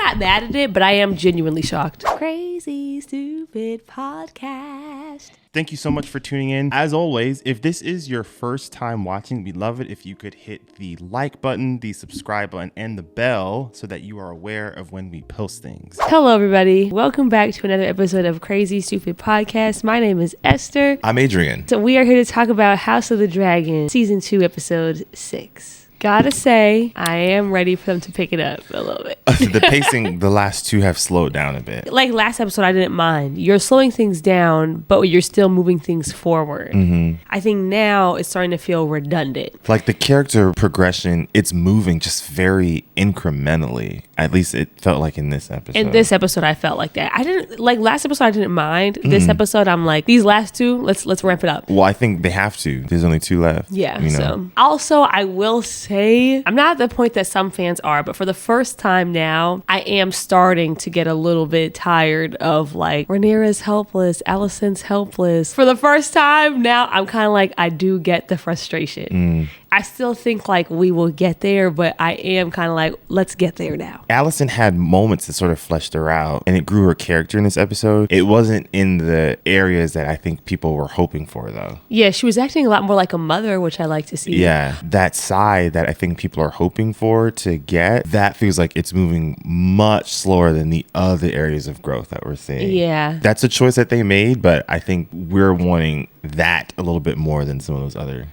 not mad at it, but I am genuinely shocked. Crazy Stupid Podcast. Thank you so much for tuning in. As always, if this is your first time watching, we'd love it if you could hit the like button, the subscribe button, and the bell so that you are aware of when we post things. Hello, everybody. Welcome back to another episode of Crazy Stupid Podcast. My name is Esther. I'm Adrian. So we are here to talk about House of the Dragon, Season 2, Episode 6. Gotta say, I am ready for them to pick it up a little bit. The pacing, the last two have slowed down a bit. Like last episode, I didn't mind. You're slowing things down, but you're still moving things forward. Mm-hmm. I think now it's starting to feel redundant. Like the character progression, it's moving just very incrementally. At least it felt like in this episode. In this episode, I felt like that. I didn't like last episode. I didn't mind. This episode, I'm like, these last two, let's ramp it up. Well, I think they have to. There's only two left. Yeah. You know? So also, I will say, I'm not at the point that some fans are, but for the first time now, I am starting to get a little bit tired of like Rhaenyra's helpless, Alicent's helpless. For the first time now, I'm kind of like, I do get the frustration. I still think like we will get there, but I am kind of like, let's get there now. Alicent had moments that sort of fleshed her out, and it grew her character in this episode. It wasn't in the areas that I think people were hoping for, though. Yeah, she was acting a lot more like a mother, which I like to see. Yeah, that side that I think people are hoping for to get, that feels like it's moving much slower than the other areas of growth that we're seeing. Yeah. That's a choice that they made, but I think we're wanting that a little bit more than some of those other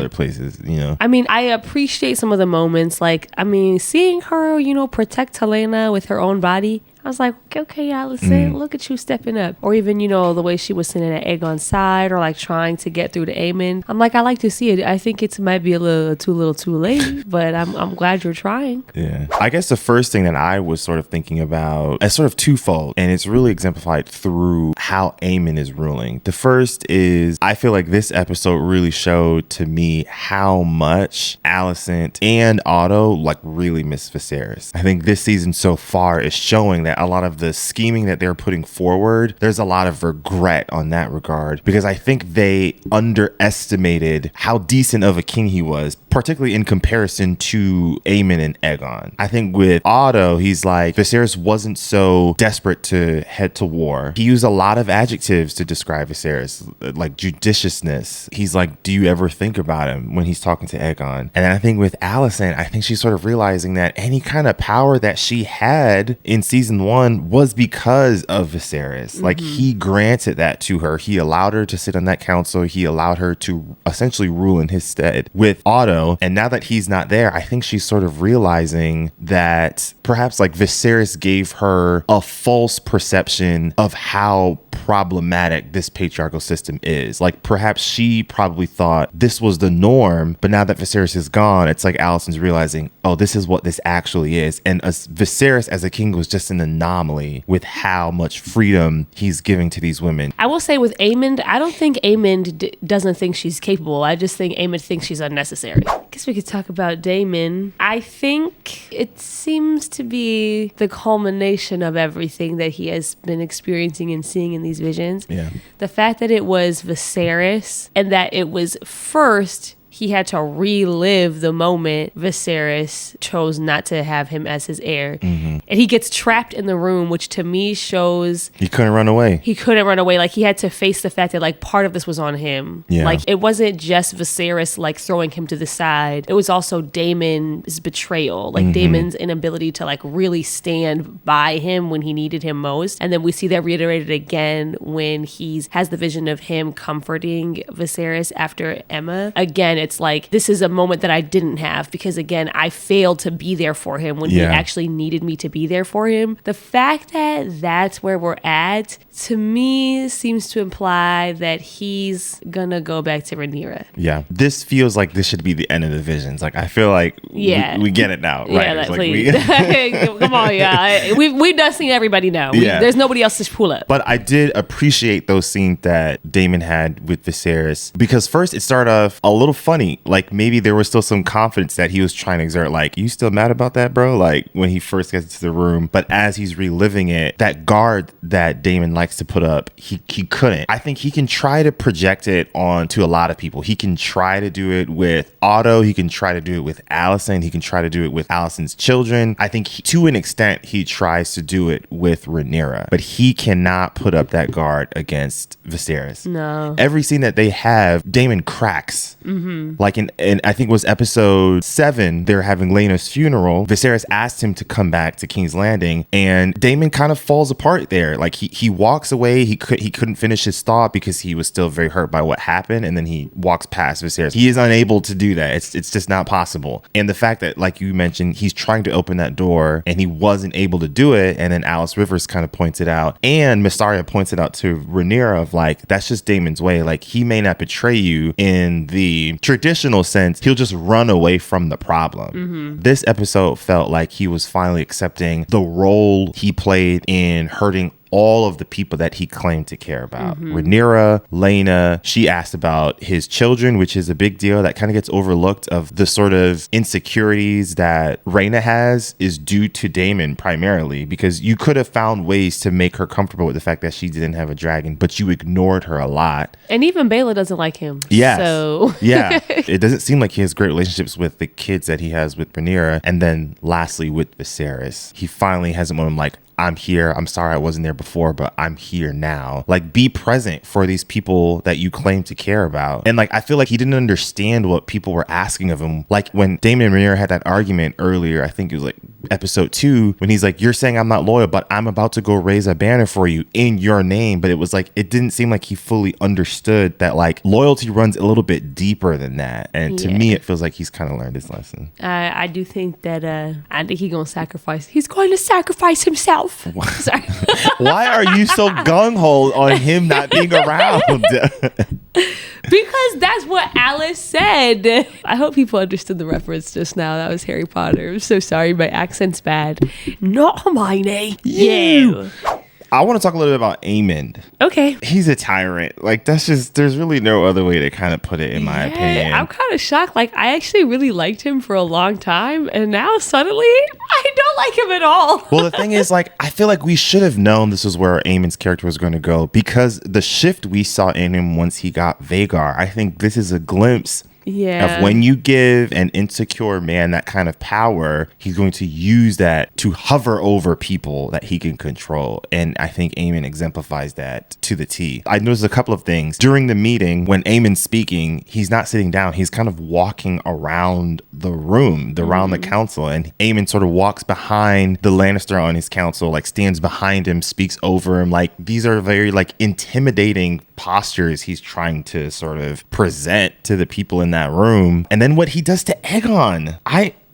places, you know? I mean, I appreciate some of the moments, like, I mean, seeing her, you know, protect Helena with her own body. I was like, okay, Alicent, look at you stepping up. Or even, you know, the way she was sitting at Aegon's side or like trying to get through to Aemond. I'm like, I like to see it. I think it might be a little too late, but I'm glad you're trying. Yeah. I guess the first thing that I was sort of thinking about is sort of twofold, and it's really exemplified through how Aemond is ruling. The first is I feel like this episode really showed to me how much Alicent and Otto like really miss Viserys. I think this season so far is showing that a lot of the scheming that they're putting forward, there's a lot of regret on that regard, because I think they underestimated how decent of a king he was, particularly in comparison to Aemond and Aegon. I think with Otto, he's like, Viserys wasn't so desperate to head to war. He used a lot of adjectives to describe Viserys, like judiciousness. He's like, do you ever think about him when he's talking to Aegon? And then I think with Alicent, I think she's sort of realizing that any kind of power that she had in season 1 was because of Viserys. Like he granted that to her. He allowed her to sit on that council. He allowed her to essentially rule in his stead. With Otto, and now that he's not there, I think she's sort of realizing that perhaps like Viserys gave her a false perception of how problematic this patriarchal system is. Like perhaps she probably thought this was the norm, but now that Viserys is gone, it's like Alicent's realizing, oh, this is what this actually is. And Viserys as a king was just an anomaly with how much freedom he's giving to these women. I will say with Aemond, I don't think Aemond doesn't think she's capable. I just think Aemond thinks she's unnecessary. I guess we could talk about Daemon. I think it seems to be the culmination of everything that he has been experiencing and seeing in these visions. Yeah. The fact that it was Viserys and that it was first he had to relive the moment Viserys chose not to have him as his heir. And he gets trapped in the room, which to me shows he couldn't run away. He couldn't run away. Like he had to face the fact that like part of this was on him. Yeah. Like it wasn't just Viserys like throwing him to the side. It was also Daemon's betrayal, like Daemon's inability to like really stand by him when he needed him most. And then we see that reiterated again when he has the vision of him comforting Viserys after Emma. Again, it's like, this is a moment that I didn't have because again, I failed to be there for him when he actually needed me to be there for him. The fact that that's where we're at, to me, seems to imply that he's gonna go back to Rhaenyra. Yeah. This feels like this should be the end of the visions. Like, I feel like we get it now. Yeah, right? please. Come on, yeah. We've done seen everybody now. There's nobody else to pull up. But I did appreciate those scenes that Daemon had with Viserys, because first it started off a little funny funny. Like maybe there was still some confidence that he was trying to exert. Like, you still mad about that, bro? Like when he first gets into the room. But as he's reliving it, that guard that Daemon likes to put up, he couldn't. I think he can try to project it onto a lot of people. He can try to do it with Otto. He can try to do it with Alicent. He can try to do it with Alicent's children. I think to an extent, he tries to do it with Rhaenyra. But he cannot put up that guard against Viserys. No. Every scene that they have, Daemon cracks. Like in I think it was episode 7, they're having Laena's funeral. Viserys asked him to come back to King's Landing, and Daemon kind of falls apart there. Like he walks away. He couldn't finish his thought because he was still very hurt by what happened, and then he walks past Viserys. He is unable to do that. It's just not possible. And the fact that, like you mentioned, he's trying to open that door and he wasn't able to do it, and then Alice Rivers kind of points it out, and Mysaria points it out to Rhaenyra of like, that's just Daemon's way. Like, he may not betray you in the traditional sense, he'll just run away from the problem. This episode felt like he was finally accepting the role he played in hurting all of the people that he claimed to care about. Rhaenyra, Laena, she asked about his children, which is a big deal that kind of gets overlooked, of the sort of insecurities that Rhaena has is due to Daemon primarily, because you could have found ways to make her comfortable with the fact that she didn't have a dragon, but you ignored her a lot. And even Baela doesn't like him. Yes. So Yeah. It doesn't seem like he has great relationships with the kids that he has with Rhaenyra. And then lastly, with Viserys, he finally has a moment like, I'm here. I'm sorry I wasn't there before, but I'm here now. Like, be present for these people that you claim to care about. And like, I feel like he didn't understand what people were asking of him. Like when Daemon and Rhaenyra had that argument earlier, I think it was like episode 2, when he's like, you're saying I'm not loyal, but I'm about to go raise a banner for you in your name. But it was like, it didn't seem like he fully understood that like loyalty runs a little bit deeper than that. And to me, it feels like he's kind of learned his lesson. I do think that I think he's going to sacrifice himself. Sorry. Why are you so gung-ho on him not being around? Because that's what Alice said. I hope people understood the reference just now. That was Harry Potter. I'm so sorry. My accent's bad. Not Hermione. You. I want to talk a little bit about Aemond. Okay. He's a tyrant. Like, that's just, there's really no other way to kind of put it, in my opinion. I'm kind of shocked. Like, I actually really liked him for a long time, and now suddenly I don't like him at all. Well, the thing is, like, I feel like we should have known this is where Aemond's character was going to go, because the shift we saw in him once he got Vhagar, I think this is a glimpse of when you give an insecure man that kind of power, he's going to use that to hover over people that he can control. And I think Aemond exemplifies that to the T. I noticed a couple of things. During the meeting, when Aemond's speaking, he's not sitting down. He's kind of walking around the room, around the council. And Aemond sort of walks behind the Lannister on his council, like stands behind him, speaks over him. Like, these are very like intimidating postures he's trying to sort of present to the people in that room. And then what he does to Aegon,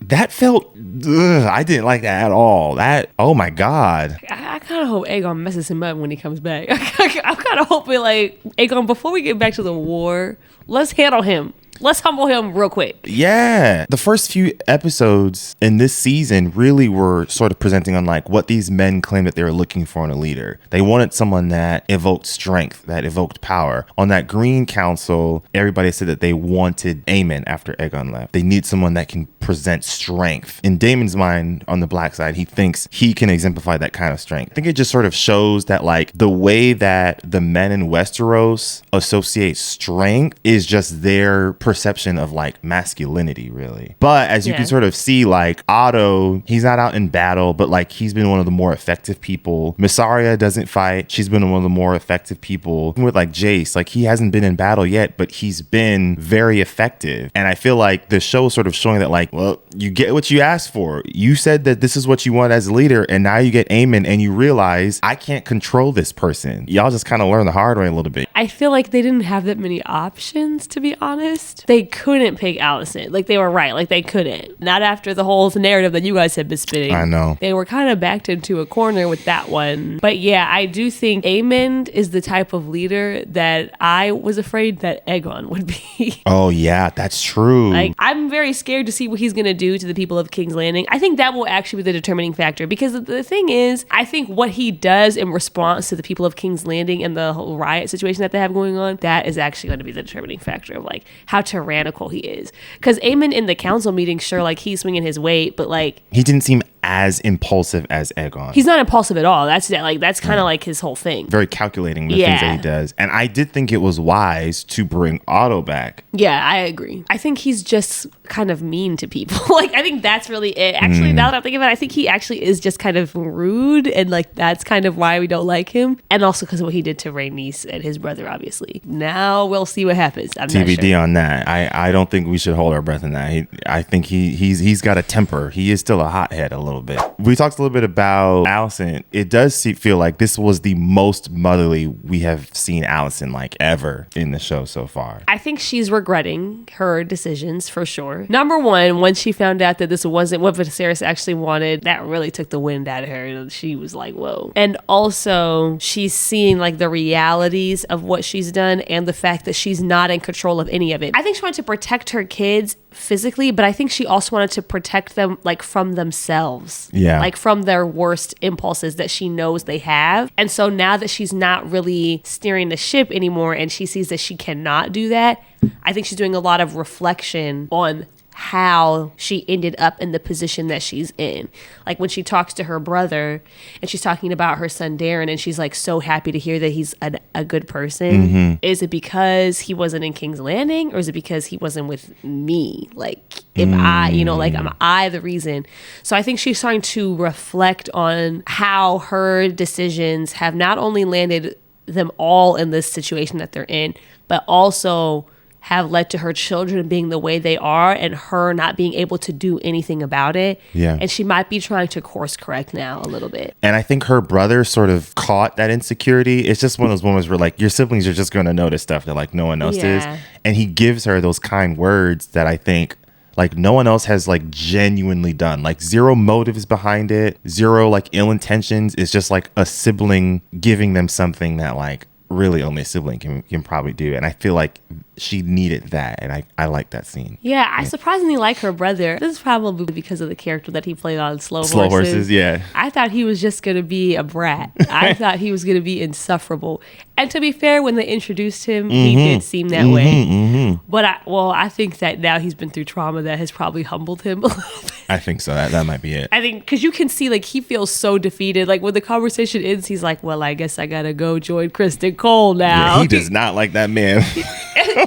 that felt, I didn't like that at all. That, oh my God. I kind of hope Aegon messes him up when he comes back. I'm kind of hoping like, Aegon, before we get back to the war, let's handle him. Let's humble him real quick. Yeah. The first few episodes in this season really were sort of presenting on like what these men claimed that they were looking for in a leader. They wanted someone that evoked strength, that evoked power. On that Green Council, everybody said that they wanted Aemond after Aegon left. They need someone that can present strength. In Daemon's mind, on the black side, he thinks he can exemplify that kind of strength. I think it just sort of shows that like the way that the men in Westeros associate strength is just their perception of like masculinity, really. But as you can sort of see, like Otto, he's not out in battle, but like he's been one of the more effective people. Mysaria doesn't fight. She's been one of the more effective people. With like Jace, like he hasn't been in battle yet, but he's been very effective. And I feel like the show is sort of showing that like, well, you get what you asked for. You said that this is what you want as a leader, and now you get Aemond and you realize I can't control this person. Y'all just kind of learn the hard way a little bit. I feel like they didn't have that many options, to be honest. They couldn't pick Alicent. Like, they were right. Like, they couldn't. Not after the whole narrative that you guys had been spinning. I know. They were kind of backed into a corner with that one. But yeah, I do think Aemond is the type of leader that I was afraid that Aegon would be. Oh, yeah, that's true. Like, I'm very scared to see what he's going to do to the people of King's Landing. I think that will actually be the determining factor, because the thing is, I think what he does in response to the people of King's Landing and the whole riot situation that they have going on, that is actually going to be the determining factor of like how tyrannical he is. Because Aemond in the council meeting, sure, like he's swinging his weight, but like he didn't seem as impulsive as Aegon. He's not impulsive at all. That's kind of like his whole thing. Very calculating with the things that he does. And I did think it was wise to bring Otto back. Yeah, I agree. I think he's just kind of mean to people. Like, I think that's really it. Actually, now that I'm thinking about it, I think he actually is just kind of rude, and like that's kind of why we don't like him. And also because of what he did to Rhaenys and his brother, obviously. Now we'll see what happens. I'm TBD not sure. on that. I don't think we should hold our breath in that. I think he's got a temper. He is still a hothead a little bit. We talked a little bit about Alicent. It does feel like this was the most motherly we have seen Alicent like ever in the show so far. I think she's regretting her decisions for sure. Number one, when she found out that this wasn't what Viserys actually wanted, that really took the wind out of her. And she was like, whoa. And also, she's seeing like the realities of what she's done and the fact that she's not in control of any of it. I think she wanted to protect her kids physically, but I think she also wanted to protect them like from themselves. Yeah. Like from their worst impulses that she knows they have. And so now that she's not really steering the ship anymore and she sees that she cannot do that, I think she's doing a lot of reflection on how she ended up in the position that she's in. Like when she talks to her brother and she's talking about her son Daeron and she's like so happy to hear that he's a good person. Is it because he wasn't in King's Landing, or is it because he wasn't with me? Like am I the reason? So I think she's starting to reflect on how her decisions have not only landed them all in this situation that they're in, but also have led to her children being the way they are and her not being able to do anything about it. Yeah. And she might be trying to course correct now a little bit. And I think her brother sort of caught that insecurity. It's just one of those moments where like your siblings are just going to notice stuff that like no one else is. And he gives her those kind words that I think like no one else has like genuinely done. Like zero motives behind it, zero like ill intentions. It's just like a sibling giving them something that like really only a sibling can probably do. And I feel like she needed that, and I like that scene. Yeah, I surprisingly like her brother. This is probably because of the character that he played on Slow Horses. Yeah. I thought he was just going to be a brat. I thought he was going to be insufferable. And to be fair, when they introduced him, he did seem that way. But I think that now he's been through trauma that has probably humbled him a little bit. I think so. That might be it. I think because you can see like he feels so defeated. Like when the conversation ends, he's like, well, I guess I got to go join Kristen Cole now. Yeah, he does not like that man.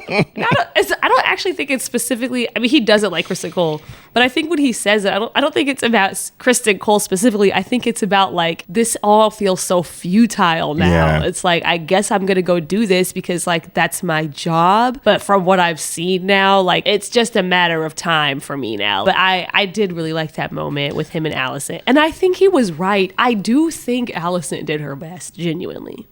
I don't actually think it's specifically, I mean, he doesn't like Kristen Cole, but I think when he says it, I don't think it's about Kristen Cole specifically. I think it's about like, this all feels so futile now. Yeah. It's like, I guess I'm going to go do this because like, that's my job. But from what I've seen now, like, it's just a matter of time for me now. But I did really like that moment with him and Alicent. And I think he was right. I do think Alicent did her best, genuinely.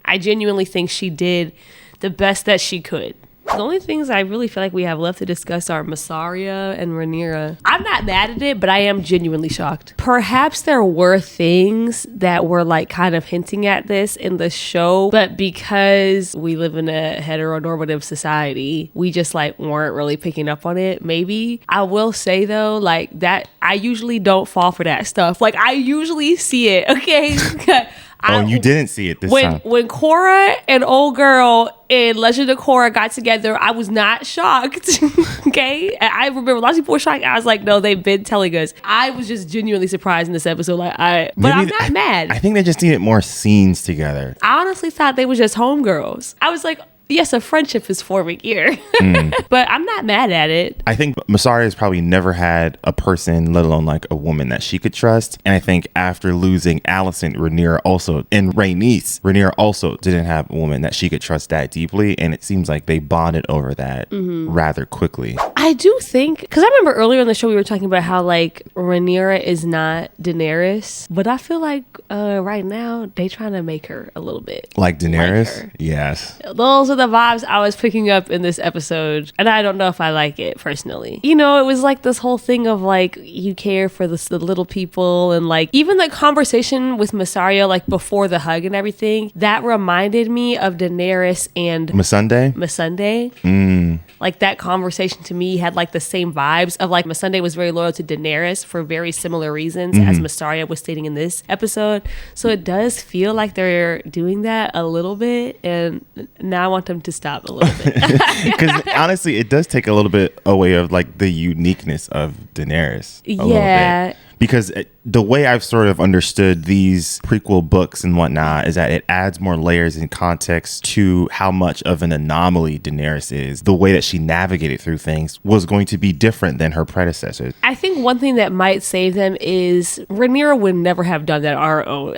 I genuinely think she did the best that she could. The only things I really feel like we have left to discuss are Mysaria and Rhaenyra. I'm not mad at it, but I am genuinely shocked. Perhaps there were things that were like kind of hinting at this in the show, but because we live in a heteronormative society, we just like weren't really picking up on it. Maybe. I will say though, like that I usually don't fall for that stuff. Like I usually see it, okay? You didn't see it this time. When Korra and old girl in Legend of Korra got together, I was not shocked. Okay? I remember a lot of people were shocked. I was like, no, they've been telling us. I was just genuinely surprised in this episode. But I'm not mad. I think they just needed more scenes together. I honestly thought they were just homegirls. I was like, yes, a friendship is forming here. But I'm not mad at it. I think Mysaria has probably never had a person, let alone like a woman that she could trust. And I think after losing Alicent, Rhaenyra also, and Rhaenys also didn't have a woman that she could trust that deeply. And it seems like they bonded over that rather quickly. I do think, because I remember earlier in the show we were talking about how like Rhaenyra is not Daenerys, but I feel like right now they trying to make her a little bit like Daenerys. Like her. Yes, those are the vibes I was picking up in this episode, and I don't know if I like it personally. You know, it was like this whole thing of like you care for the little people, and like even the conversation with Mysaria like before the hug and everything, that reminded me of Daenerys and Missandei. Like that conversation to me had like the same vibes of like Missandei was very loyal to Daenerys for very similar reasons as Mysaria was stating in this episode. So it does feel like they're doing that a little bit, and now I want want them to stop a little bit. Because honestly, it does take a little bit away of like the uniqueness of Daenerys. A little bit. Because the way I've sort of understood these prequel books and whatnot is that it adds more layers and context to how much of an anomaly Daenerys is. The way that she navigated through things was going to be different than her predecessors. I think one thing that might save them is Rhaenyra would never have done that on her own.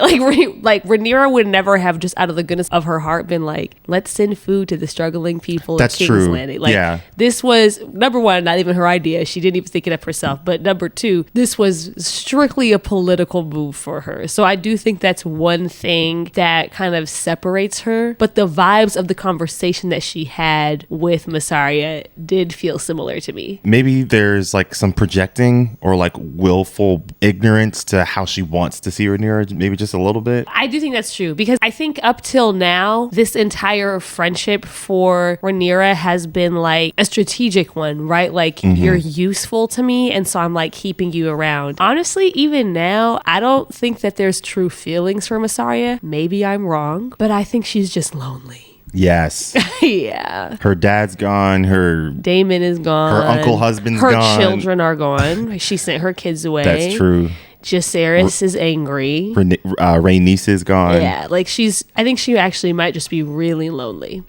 Like Rhaenyra would never have just out of the goodness of her heart been like, let's send food to the struggling people That's of King's true. Landing. Like, yeah. This was, number one, not even her idea. She didn't even think it up herself. But number two, this was strictly a political move for her. So I do think that's one thing that kind of separates her. But the vibes of the conversation that she had with Mysaria did feel similar to me. Maybe there's like some projecting or like willful ignorance to how she wants to see Rhaenyra, maybe just a little bit. I do think that's true because I think up till now, this entire friendship for Rhaenyra has been like a strategic one, right? Like you're useful to me, and so I'm like keeping you around. Honestly, even now, I don't think that there's true feelings for Mysaria. Maybe I'm wrong, but I think she's just lonely. Yes. Yeah. Her dad's gone. Her Daemon is gone. Her uncle husband's gone. Her children are gone. She sent her kids away. That's true. Jacaerys is angry. Rhaenys is gone. Yeah, like I think she actually might just be really lonely.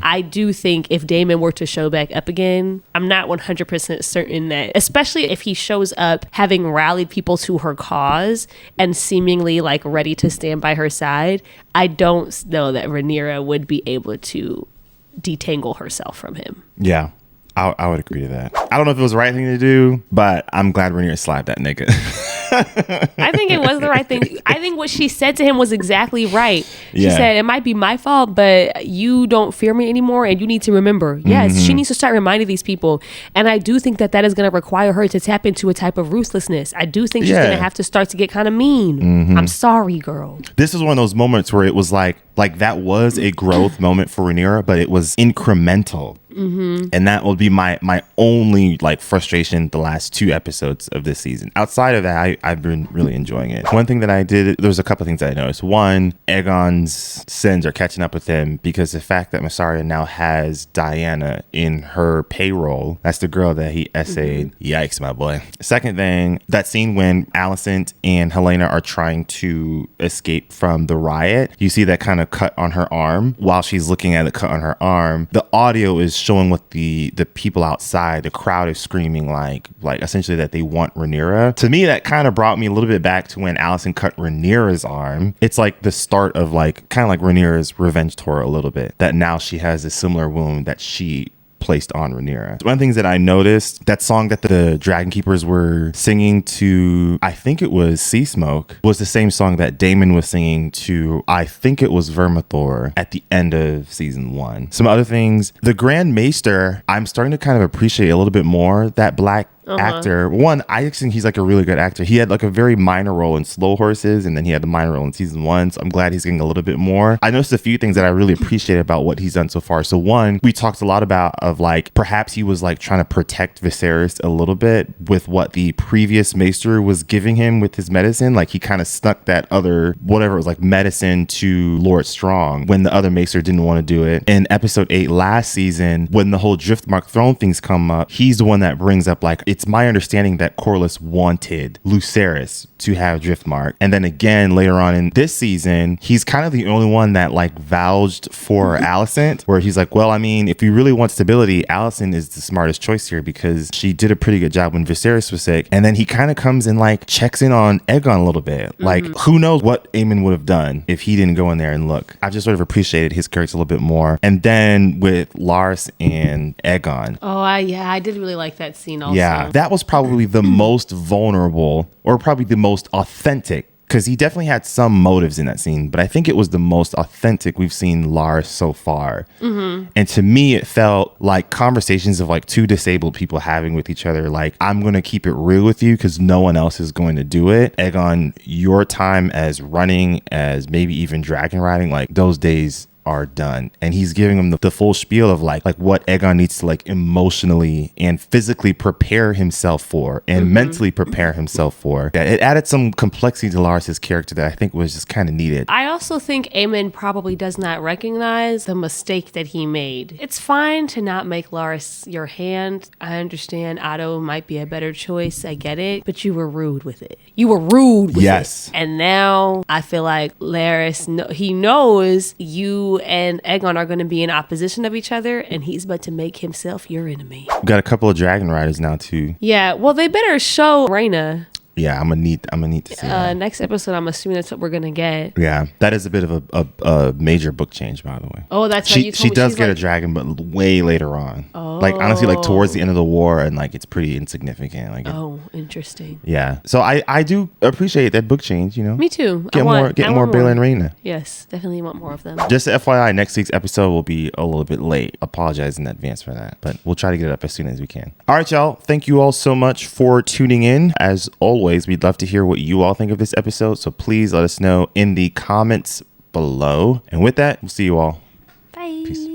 I do think if Daemon were to show back up again, I'm not 100% certain that, especially if he shows up having rallied people to her cause and seemingly like ready to stand by her side, I don't know that Rhaenyra would be able to detangle herself from him. Yeah. I would agree to that. I don't know if it was the right thing to do, but I'm glad Rhaenyra slapped that nigga. I think it was the right thing. I think what she said to him was exactly right. She said, it might be my fault, but you don't fear me anymore, and you need to remember. Yes, she needs to start reminding these people. And I do think that is going to require her to tap into a type of ruthlessness. I do think she's going to have to start to get kind of mean. I'm sorry, girl. This is one of those moments where it was like that was a growth moment for Rhaenyra, but it was incremental. And that will be my only like frustration the last 2 episodes of this season. Outside of that, I've been really enjoying it. One thing that I did, there was a couple of things that I noticed. One, Aegon's sins are catching up with him because the fact that Mysaria now has Diana in her payroll, that's the girl that he essayed. Yikes, my boy. Second thing, that scene when Alicent and Helena are trying to escape from the riot, you see that kind of cut on her arm. While she's looking at the cut on her arm, the audio is showing what the people outside, the crowd is screaming like essentially that they want Rhaenyra. To me, that kind of brought me a little bit back to when Alicent cut Rhaenyra's arm. It's like the start of like kind of like Rhaenyra's revenge tour a little bit, that now she has a similar wound that she placed on Rhaenyra. One of the things that I noticed, that song that the Dragon Keepers were singing to, I think it was Sea Smoke, was the same song that Daemon was singing to, I think it was Vermithor at the end of season 1. Some other things, the Grand Maester, I'm starting to kind of appreciate a little bit more. That black actor. One, I just think he's like a really good actor. He had like a very minor role in Slow Horses, and then he had the minor role in season 1. So I'm glad he's getting a little bit more. I noticed a few things that I really appreciate about what he's done so far. So one, we talked a lot about of like perhaps he was like trying to protect Viserys a little bit with what the previous Maester was giving him with his medicine. Like he kind of snuck that other whatever it was like medicine to Lord Strong when the other Maester didn't want to do it. In episode 8 last season, when the whole Driftmark throne things come up, he's the one that brings up like, it's my understanding that Corlys wanted Lucerys to have Driftmark. And then again, later on in this season, he's kind of the only one that like vouched for Alicent, where he's like, well, I mean, if you really want stability, Alicent is the smartest choice here because she did a pretty good job when Viserys was sick. And then he kind of comes and like checks in on Aegon a little bit. Like, who knows what Aemond would have done if he didn't go in there and look. I've just sort of appreciated his character a little bit more. And then with Lars and Aegon. Oh, I did really like that scene also. Yeah, that was probably the most vulnerable, or probably the most authentic, because he definitely had some motives in that scene, but I think it was the most authentic we've seen Lars so far. And to me, it felt like conversations of like 2 disabled people having with each other. Like, I'm going to keep it real with you because no one else is going to do it. Aegon, your time as running, as maybe even dragon riding, like those days are done. And he's giving him the full spiel of like what Aegon needs to like emotionally and physically prepare himself for and mentally prepare himself for. That it added some complexity to Larys's character that I think was just kind of needed. I also think Aemond probably does not recognize the mistake that he made. It's fine to not make Larys your hand. I understand Otto might be a better choice. I get it. But you were rude with it. You were rude with it. And now I feel like Larys, he knows you and Aegon are going to be in opposition of each other, and he's about to make himself your enemy. We got a couple of dragon riders now too. Yeah, well, they better show Rhaenyra. Yeah, I'm gonna need to see that. Next episode, I'm assuming that's what we're gonna get. Yeah, that is a bit of a major book change, by the way. Oh, that's right. She does get a dragon, but way later on. Oh. Like honestly, like towards the end of the war, and like it's pretty insignificant. Like interesting. Yeah, so I do appreciate that book change. You know, me too. Get more Baela and Rhaenyra. Yes, definitely want more of them. Just FYI, next week's episode will be a little bit late. Apologize in advance for that, but we'll try to get it up as soon as we can. All right, y'all. Thank you all so much for tuning in. As always, we'd love to hear what you all think of this episode, so please let us know in the comments below. And with that, we'll see you all. Bye. Peace.